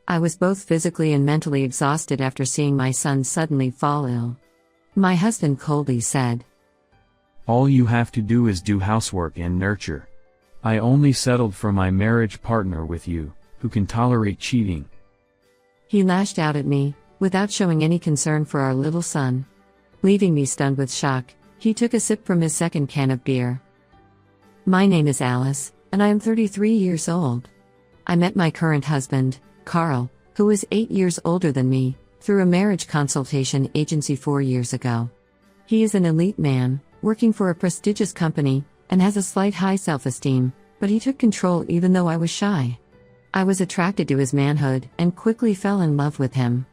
I was both physically and mentally exhausted after seeing my son suddenly fall ill. My husband coldly said, "All you have to do is do housework and nurture. I only settled for my marriage partner with you, who can tolerate cheating." He lashed out at me, without showing any concern for our little son. Leaving me stunned with shock, he took a sip from his second can of beer. "My name is Alice, and I am 33 years old. I met my current husband, Carl, who is 8 years older than me, through a marriage consultation agency 4 years ago. He is an elite man, working for a prestigious company, and has a slight high self-esteem, but he took control even though I was shy. I was attracted to his manhood and quickly fell in love with him.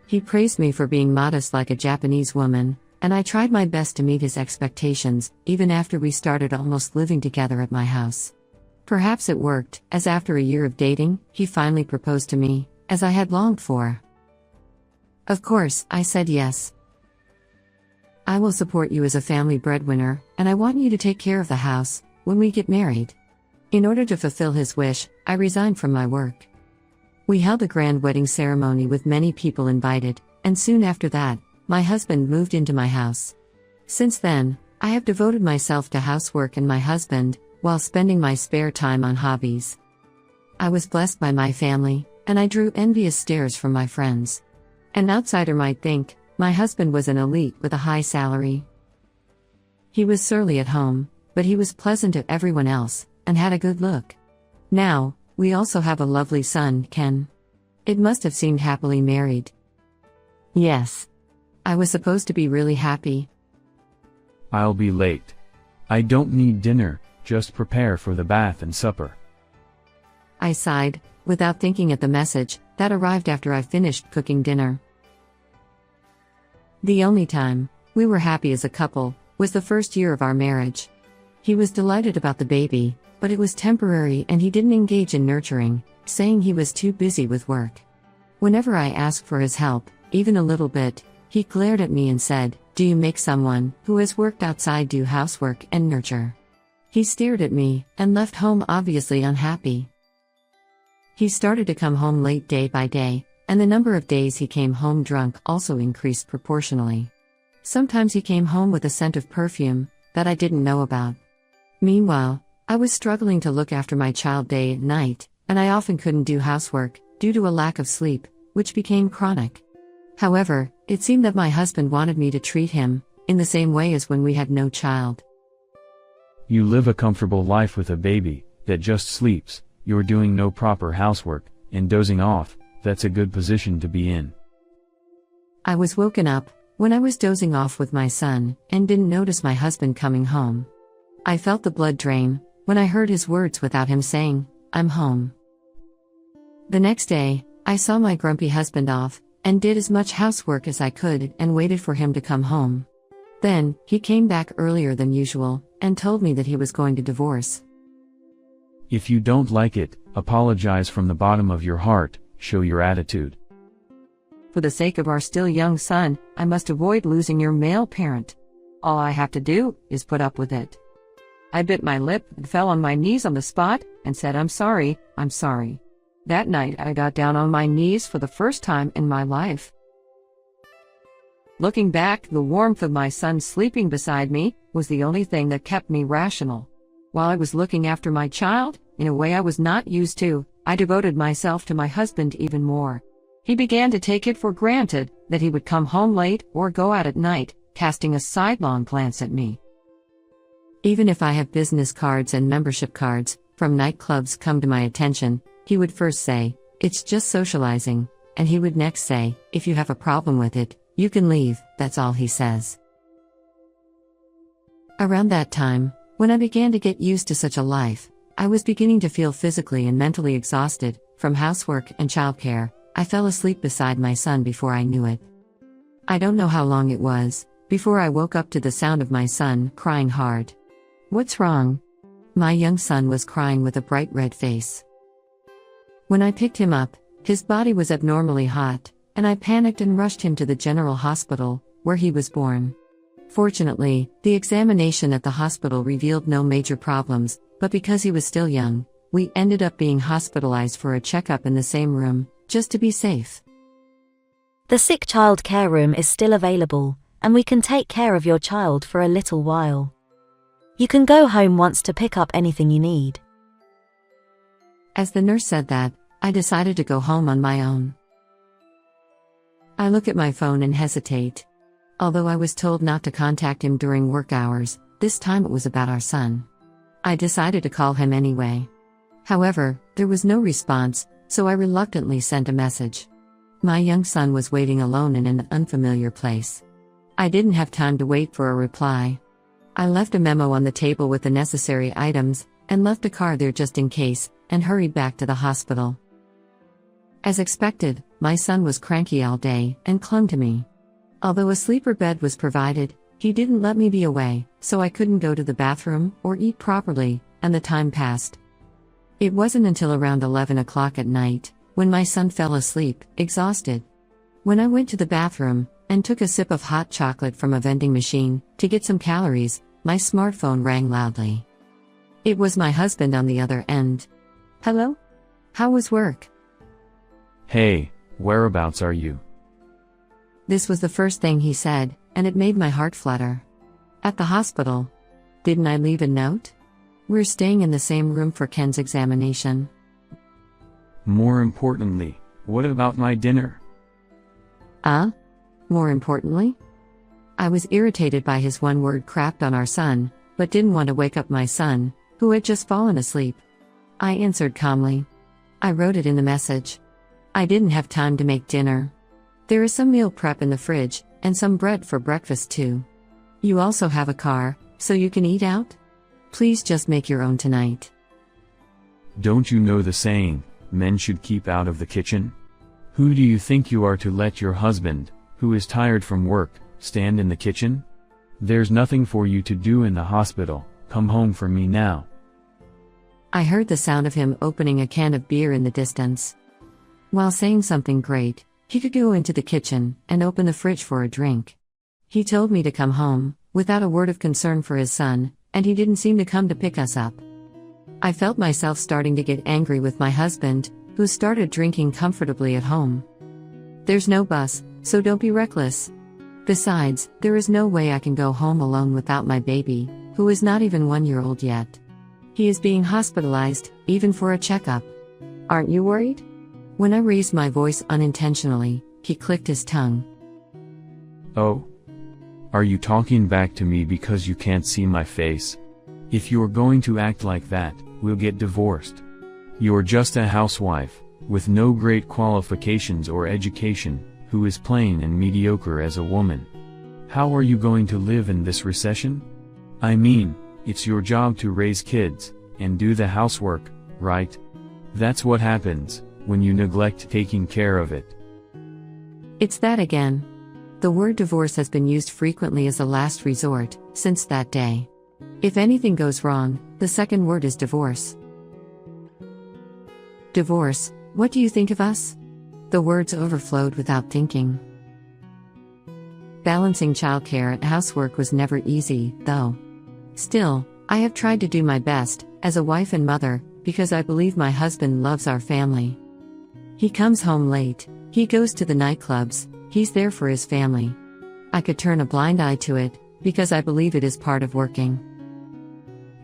He praised me for being modest like a Japanese woman, and I tried my best to meet his expectations, even after we started almost living together at my house. Perhaps it worked, as after a year of dating, he finally proposed to me, as I had longed for. Of course, I said yes. "I will support you as a family breadwinner, and I want you to take care of the house when we get married." In order to fulfill his wish, I resigned from my work. We held a grand wedding ceremony with many people invited, and soon after that, my husband moved into my house. Since then, I have devoted myself to housework and my husband, while spending my spare time on hobbies. I was blessed by my family, and I drew envious stares from my friends. An outsider might think, my husband was an elite with a high salary. He was surly at home, but he was pleasant to everyone else, and had a good look. Now, we also have a lovely son, Ken. It must have seemed happily married. Yes. I was supposed to be really happy. "I'll be late. I don't need dinner, just prepare for the bath and supper." I sighed, without thinking at the message that arrived after I finished cooking dinner. The only time we were happy as a couple was the first year of our marriage. He was delighted about the baby, but it was temporary and he didn't engage in nurturing, saying he was too busy with work. Whenever I asked for his help, even a little bit, he glared at me and said, "Do you make someone who has worked outside do housework and nurture?" He stared at me and left home obviously unhappy. He started to come home late day by day, and the number of days he came home drunk also increased proportionally. Sometimes he came home with a scent of perfume that I didn't know about. Meanwhile, I was struggling to look after my child day and night, and I often couldn't do housework due to a lack of sleep, which became chronic. However, it seemed that my husband wanted me to treat him in the same way as when we had no child. "You live a comfortable life with a baby that just sleeps, you're doing no proper housework, and dozing off. That's a good position to be in." I was woken up when I was dozing off with my son and didn't notice my husband coming home. I felt the blood drain when I heard his words without him saying, "I'm home." The next day, I saw my grumpy husband off and did as much housework as I could and waited for him to come home. Then, he came back earlier than usual and told me that he was going to divorce. "If you don't like it, apologize from the bottom of your heart, show your attitude. For the sake of our still young son, I must avoid losing your male parent. All I have to do is put up with it." I bit my lip and fell on my knees on the spot and said, I'm sorry. That night I got down on my knees for the first time in my life. Looking back, the warmth of my son sleeping beside me was the only thing that kept me rational. While I was looking after my child, in a way I was not used to, I devoted myself to my husband even more. He began to take it for granted that he would come home late or go out at night, casting a sidelong glance at me. Even if I have business cards and membership cards from nightclubs come to my attention, he would first say, "It's just socializing," and he would next say, "If you have a problem with it, you can leave." That's all he says. Around that time, when I began to get used to such a life, I was beginning to feel physically and mentally exhausted from housework and childcare. I fell asleep beside my son before I knew it. I don't know how long it was before I woke up to the sound of my son crying hard. "What's wrong?" My young son was crying with a bright red face. When I picked him up, his body was abnormally hot, and I panicked and rushed him to the general hospital, where he was born. Fortunately, the examination at the hospital revealed no major problems, but because he was still young, we ended up being hospitalized for a checkup in the same room, just to be safe. The sick child care room is still available, and we can take care of your child for a little while. You can go home once to pick up anything you need. As the nurse said that, I decided to go home on my own. I look at my phone and hesitate. Although I was told not to contact him during work hours, this time it was about our son. I decided to call him anyway. However, there was no response, so I reluctantly sent a message. My young son was waiting alone in an unfamiliar place. I didn't have time to wait for a reply. I left a memo on the table with the necessary items, and left a car there just in case, and hurried back to the hospital. As expected, my son was cranky all day and clung to me. Although a sleeper bed was provided, he didn't let me be away, so I couldn't go to the bathroom or eat properly, and the time passed. It wasn't until around 11 o'clock at night, when my son fell asleep, exhausted. When I went to the bathroom, and took a sip of hot chocolate from a vending machine, to get some calories, my smartphone rang loudly. It was my husband on the other end. Hello? How was work? Hey, whereabouts are you? This was the first thing he said, and it made my heart flutter. At the hospital. Didn't I leave a note? We're staying in the same room for Ken's examination. More importantly, what about my dinner? More importantly? I was irritated by his one-word crapped on our son, but didn't want to wake up my son, who had just fallen asleep. I answered calmly. I wrote it in the message. I didn't have time to make dinner. There is some meal prep in the fridge, and some bread for breakfast too. You also have a car, so you can eat out? Please just make your own tonight. Don't you know the saying, men should keep out of the kitchen? Who do you think you are to let your husband, who is tired from work, stand in the kitchen? There's nothing for you to do in the hospital, come home for me now. I heard the sound of him opening a can of beer in the distance. While saying something great, he could go into the kitchen and open the fridge for a drink. He told me to come home, without a word of concern for his son, and he didn't seem to come to pick us up. I felt myself starting to get angry with my husband, who started drinking comfortably at home. There's no bus, so don't be reckless. Besides, there is no way I can go home alone without my baby, who is not even 1 year old yet. He is being hospitalized, even for a checkup. Aren't you worried? When I raised my voice unintentionally, he clicked his tongue. Oh? Are you talking back to me because you can't see my face? If you're going to act like that, we'll get divorced. You're just a housewife, with no great qualifications or education, who is plain and mediocre as a woman. How are you going to live in this recession? I mean, it's your job to raise kids, and do the housework, right? That's what happens, when you neglect taking care of it. It's that again. The word divorce has been used frequently as a last resort, since that day. If anything goes wrong, the second word is divorce. Divorce, what do you think of us? The words overflowed without thinking. Balancing childcare and housework was never easy, though. Still, I have tried to do my best, as a wife and mother, because I believe my husband loves our family. He comes home late, he goes to the nightclubs, he's there for his family. I could turn a blind eye to it, because I believe it is part of working.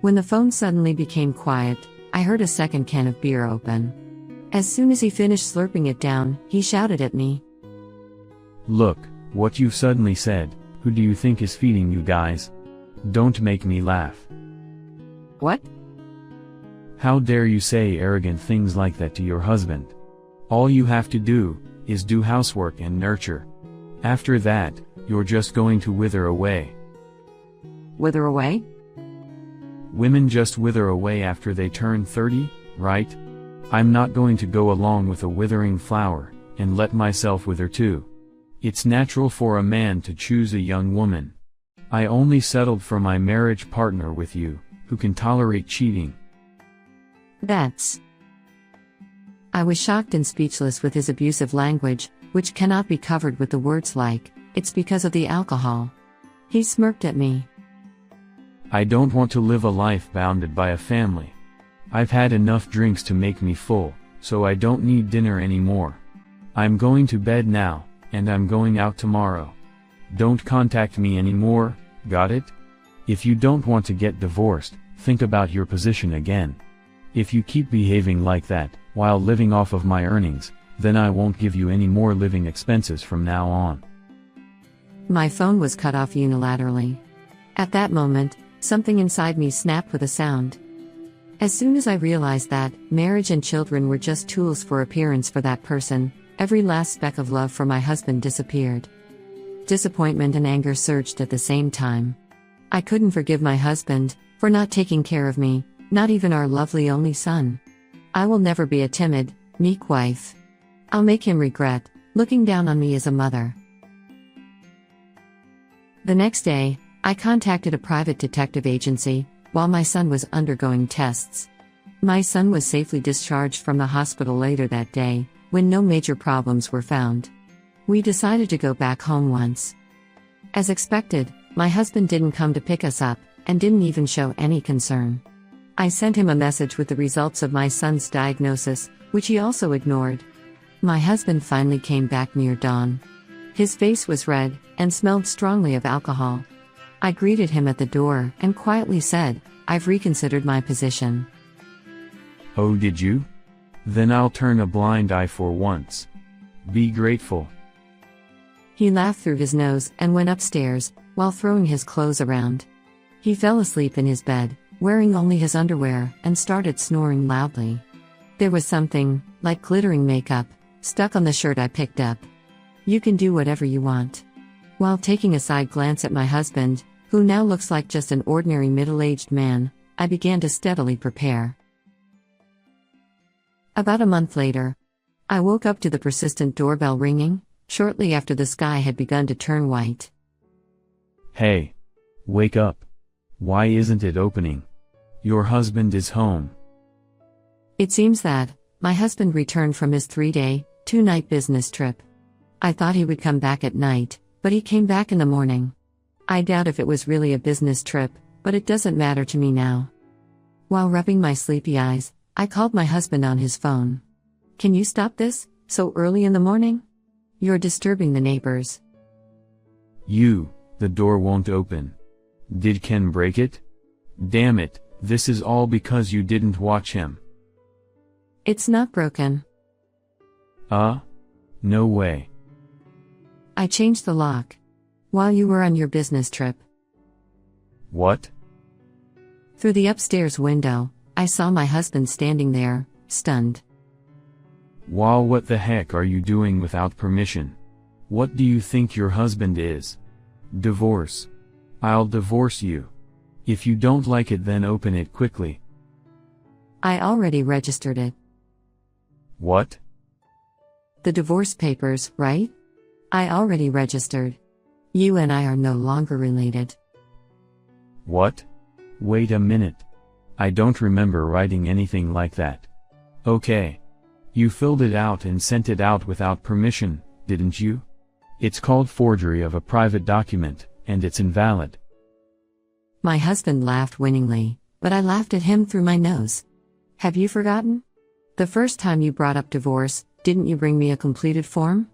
When the phone suddenly became quiet, I heard a second can of beer open. As soon as he finished slurping it down, he shouted at me. Look, what you've suddenly said, who do you think is feeding you guys? Don't make me laugh. What? How dare you say arrogant things like that to your husband? All you have to do, is do housework and nurture. After that, you're just going to wither away. Wither away? Women just wither away after they turn 30, right? I'm not going to go along with a withering flower, and let myself wither too. It's natural for a man to choose a young woman. I only settled for my marriage partner with you, who can tolerate cheating. I was shocked and speechless with his abusive language, which cannot be covered with the words like, it's because of the alcohol. He smirked at me. I don't want to live a life bounded by a family. I've had enough drinks to make me full, so I don't need dinner anymore. I'm going to bed now, and I'm going out tomorrow. Don't contact me anymore, got it? If you don't want to get divorced, think about your position again. If you keep behaving like that, while living off of my earnings, then I won't give you any more living expenses from now on. My phone was cut off unilaterally. At that moment, something inside me snapped with a sound. As soon as I realized that marriage and children were just tools for appearance for that person, every last speck of love for my husband disappeared. Disappointment and anger surged at the same time. I couldn't forgive my husband for not taking care of me, not even our lovely only son. I will never be a timid, meek wife. I'll make him regret looking down on me as a mother. The next day, I contacted a private detective agency while my son was undergoing tests. My son was safely discharged from the hospital later that day, when no major problems were found. We decided to go back home once. As expected, my husband didn't come to pick us up, and didn't even show any concern. I sent him a message with the results of my son's diagnosis, which he also ignored. My husband finally came back near dawn. His face was red, and smelled strongly of alcohol. I greeted him at the door, and quietly said, "I've reconsidered my position." Oh, did you? Then I'll turn a blind eye for once. Be grateful. He laughed through his nose and went upstairs, while throwing his clothes around. He fell asleep in his bed, wearing only his underwear, and started snoring loudly. There was something, like glittering makeup, stuck on the shirt I picked up. You can do whatever you want. While taking a side glance at my husband, who now looks like just an ordinary middle-aged man, I began to steadily prepare. About a month later, I woke up to the persistent doorbell ringing, shortly after the sky had begun to turn white. Hey! Wake up! Why isn't it opening? Your husband is home. It seems that my husband returned from his 3-day, 2-night business trip. I thought he would come back at night, but he came back in the morning. I doubt if it was really a business trip, but it doesn't matter to me now. While rubbing my sleepy eyes, I called my husband on his phone. "Can you stop this, so early in the morning? You're disturbing the neighbors." The door won't open. Did Ken break it? Damn it, this is all because you didn't watch him. "It's not broken." No way. "I changed the lock while you were on your business trip." What? Through the upstairs window, I saw my husband standing there, stunned. Wow, what the heck are you doing without permission? What do you think your husband is? Divorce. I'll divorce you. If you don't like it, then open it quickly. "I already registered it." What? "The divorce papers, right? I already registered. You and I are no longer related." What? Wait a minute. I don't remember writing anything like that. Okay. You filled it out and sent it out without permission, didn't you? It's called forgery of a private document, and it's invalid. My husband laughed winningly, but I laughed at him through my nose. "Have you forgotten? The first time you brought up divorce, didn't you bring me a completed form?"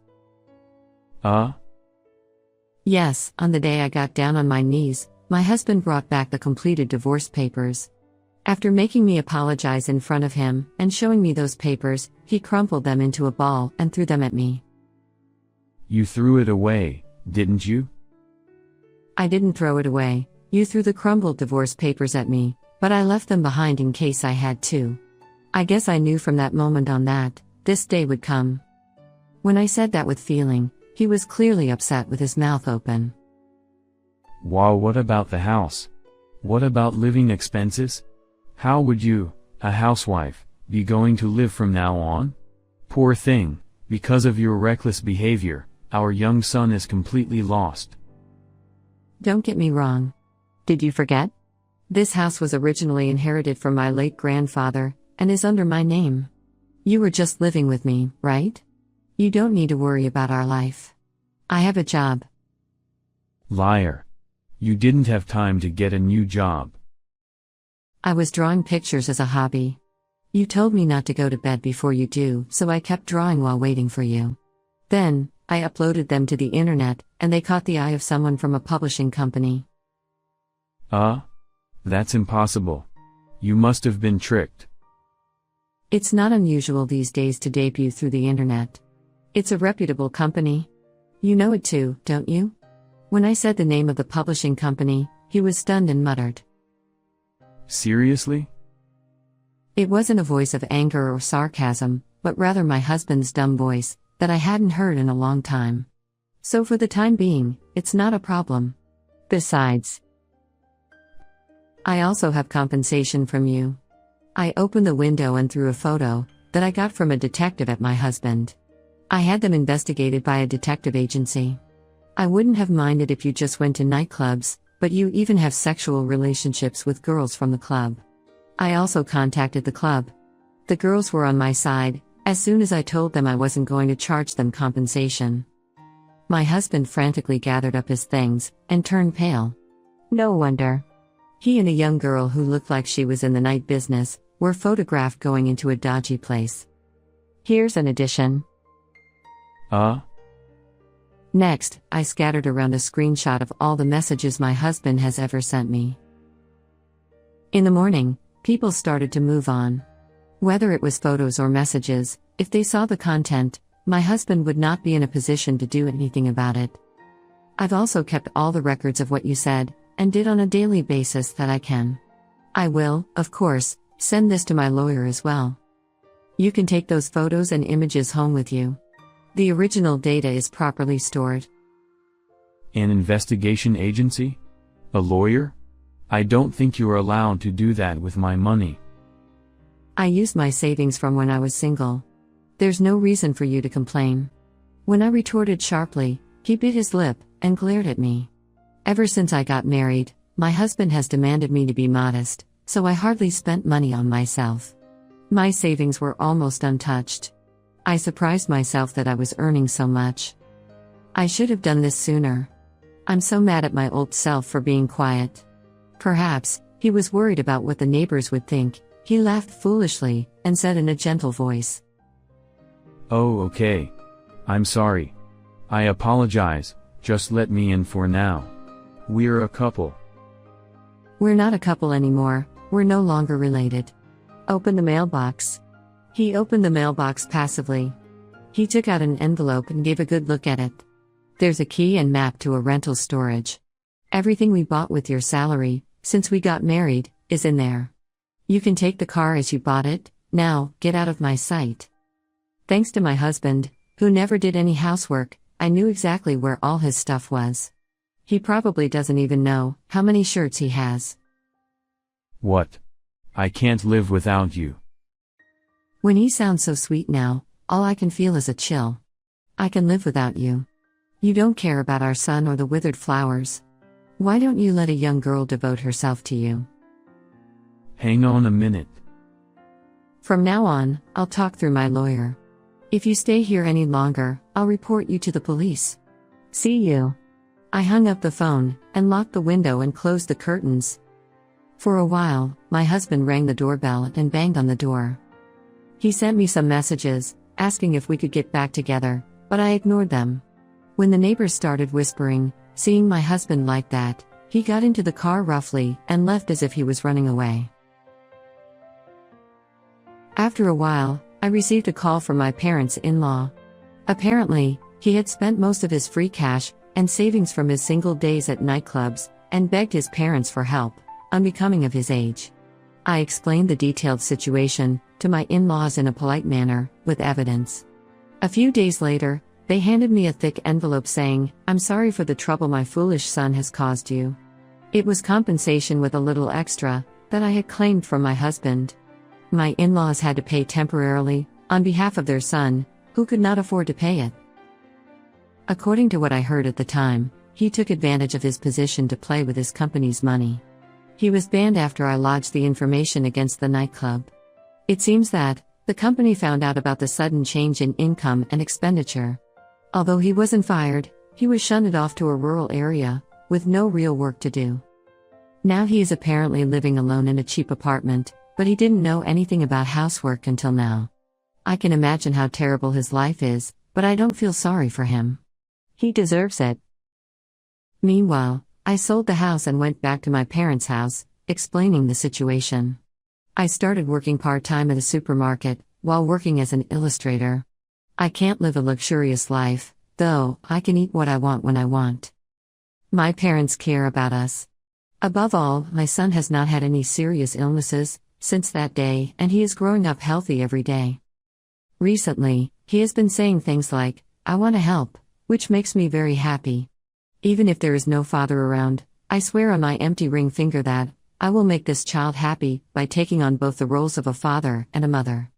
Yes, on the day I got down on my knees, my husband brought back the completed divorce papers. After making me apologize in front of him and showing me those papers, he crumpled them into a ball and threw them at me. You threw it away, didn't you? "I didn't throw it away. You threw the crumpled divorce papers at me, but I left them behind in case I had to. I guess I knew from that moment on that this day would come." When I said that with feeling, he was clearly upset with his mouth open. Wow, what about the house? What about living expenses? How would you, a housewife, be going to live from now on? Poor thing, because of your reckless behavior, our young son is completely lost. Don't get me wrong. Did you forget? This house was originally inherited from my late grandfather, and is under my name. You were just living with me, right? You don't need to worry about our life. I have a job. Liar. You didn't have time to get a new job. I was drawing pictures as a hobby. You told me not to go to bed before you do, so I kept drawing while waiting for you. Then, I uploaded them to the internet, and they caught the eye of someone from a publishing company. That's impossible. You must have been tricked. It's not unusual these days to debut through the internet. It's a reputable company. You know it too, don't you? When I said the name of the publishing company, he was stunned and muttered. Seriously? It wasn't a voice of anger or sarcasm, but rather my husband's dumb voice, that I hadn't heard in a long time. So for the time being, it's not a problem. Besides, I also have compensation from you. I opened the window and threw a photo that I got from a detective at my husband. I had them investigated by a detective agency. I wouldn't have minded if you just went to nightclubs, but you even have sexual relationships with girls from the club. I also contacted the club. The girls were on my side, as soon as I told them I wasn't going to charge them compensation. My husband frantically gathered up his things and turned pale. No wonder. He and a young girl who looked like she was in the night business were photographed going into a dodgy place. Here's an addition. Next, I scattered around a screenshot of all the messages my husband has ever sent me. In the morning, people started to move on. Whether it was photos or messages, if they saw the content, my husband would not be in a position to do anything about it. I've also kept all the records of what you said, and did on a daily basis that I can. I will, of course, send this to my lawyer as well. You can take those photos and images home with you. The original data is properly stored. An investigation agency? A lawyer? I don't think you're allowed to do that with my money. I used my savings from when I was single. There's no reason for you to complain. When I retorted sharply, he bit his lip and glared at me. Ever since I got married, my husband has demanded me to be modest, so I hardly spent money on myself. My savings were almost untouched. I surprised myself that I was earning so much. I should have done this sooner. I'm so mad at my old self for being quiet. Perhaps, he was worried about what the neighbors would think. He laughed foolishly, and said in a gentle voice. Oh, okay. I'm sorry. I apologize, just let me in for now. We're a couple. We're not a couple anymore, we're no longer related. Open the mailbox. He opened the mailbox passively. He took out an envelope and gave a good look at it. There's a key and map to a rental storage. Everything we bought with your salary, since we got married, is in there. You can take the car as you bought it. Now, get out of my sight. Thanks to my husband, who never did any housework, I knew exactly where all his stuff was. He probably doesn't even know how many shirts he has. What? I can't live without you. When he sounds so sweet now, all I can feel is a chill. I can live without you. You don't care about our son or the withered flowers. Why don't you let a young girl devote herself to you? Hang on a minute. From now on, I'll talk through my lawyer. If you stay here any longer, I'll report you to the police. See you. I hung up the phone, and locked the window and closed the curtains. For a while, my husband rang the doorbell and banged on the door. He sent me some messages, asking if we could get back together, but I ignored them. When the neighbors started whispering, seeing my husband like that, he got into the car roughly and left as if he was running away. After a while, I received a call from my parents-in-law. Apparently, he had spent most of his free cash and savings from his single days at nightclubs, and begged his parents for help, unbecoming of his age. I explained the detailed situation to my in-laws in a polite manner, with evidence. A few days later, they handed me a thick envelope saying, "I'm sorry for the trouble my foolish son has caused you." It was compensation with a little extra that I had claimed from my husband. My in-laws had to pay temporarily, on behalf of their son, who could not afford to pay it. According to what I heard at the time, he took advantage of his position to play with his company's money. He was banned after I lodged the information against the nightclub. It seems that the company found out about the sudden change in income and expenditure. Although he wasn't fired, he was shunned off to a rural area, with no real work to do. Now he is apparently living alone in a cheap apartment, but he didn't know anything about housework until now. I can imagine how terrible his life is, but I don't feel sorry for him. He deserves it. Meanwhile, I sold the house and went back to my parents' house, explaining the situation. I started working part-time at a supermarket, while working as an illustrator. I can't live a luxurious life, though I can eat what I want when I want. My parents care about us. Above all, my son has not had any serious illnesses since that day, and he is growing up healthy every day. Recently, he has been saying things like, "I want to help," which makes me very happy. Even if there is no father around, I swear on my empty ring finger that I will make this child happy by taking on both the roles of a father and a mother.